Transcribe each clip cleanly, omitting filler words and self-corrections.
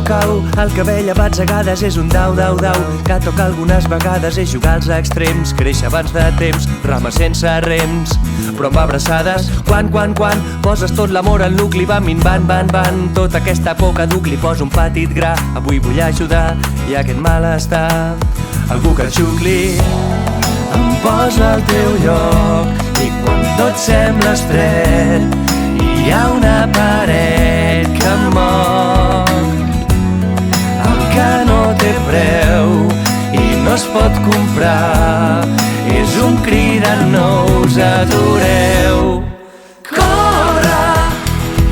cau. El cabell a batzegades és un dau, dau, dau, que toca algunes vegades és jugar als extrems. Créixer abans de temps, rames sense rems, però amb abraçades. Quan poses tot l'amor al nucli, va minvant, van. Tota aquesta por que duc li poso un petit gra. Avui vull ajudar i aquest malestar algú que et xucli em posa al teu lloc. I quan tot sembla estret hi ha una paret que em moc. El que no té preu i no es pot comprar és un crit de no us atureu. Corre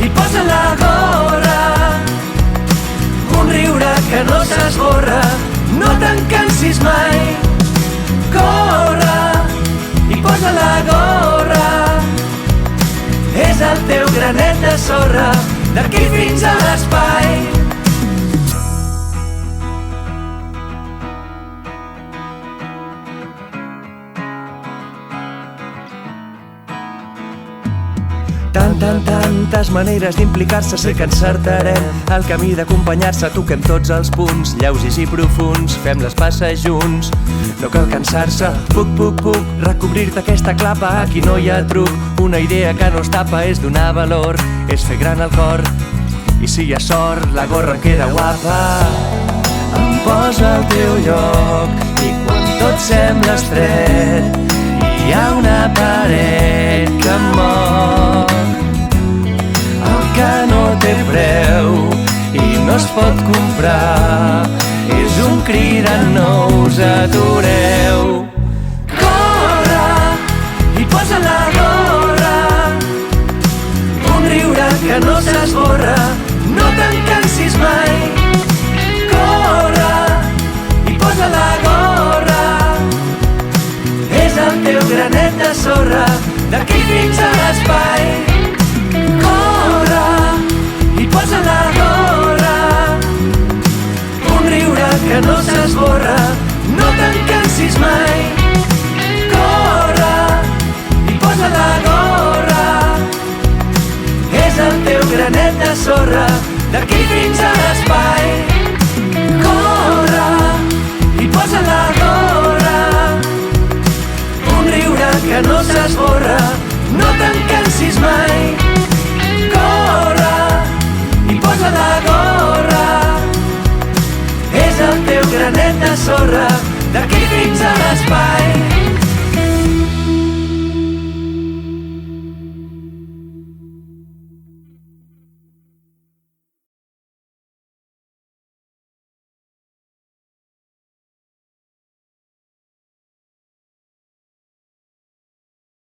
i posa la gorra, un riure que no s'esborra, no te'n cansis mai. Corre i posa la gorra, és el teu granet de sorra d'aquí fins a l'espai. Tantes maneres d'implicar-se, sé que encertarem el camí d'acompanyar-se. Toquem tots els punts, lleugers i profunds, fem les passes junts, no cal cansar-se. Puc recobrir-te aquesta clapa, aquí no hi ha truc. Una idea que no es tapa és donar valor, és fer gran el cor, i si hi ha sort la gorra em queda guapa. Em posa al teu lloc i quan tot sembla estret hi ha una paret que em moc. El que no té preu i no es pot comprar és un crit de no us atureu. Corre i posa la gorra, un riure que no s'esborra, no te'n cansis mai. Corre i posa la gorra, és el teu granet de sorra d'aquí fins a l'espai. Corre i posa la gorra, un riure que no s'esborra, no te'n cansis mai. Corre i posa la gorra, és el teu granet de sorra d'aquí fins a l'espai. Corre i posa la gorra, un riure que no s'esborra, no te'n cansis mai. Corre i posa la gorra, és el teu granet de sorra d'aquí fins a l'espai.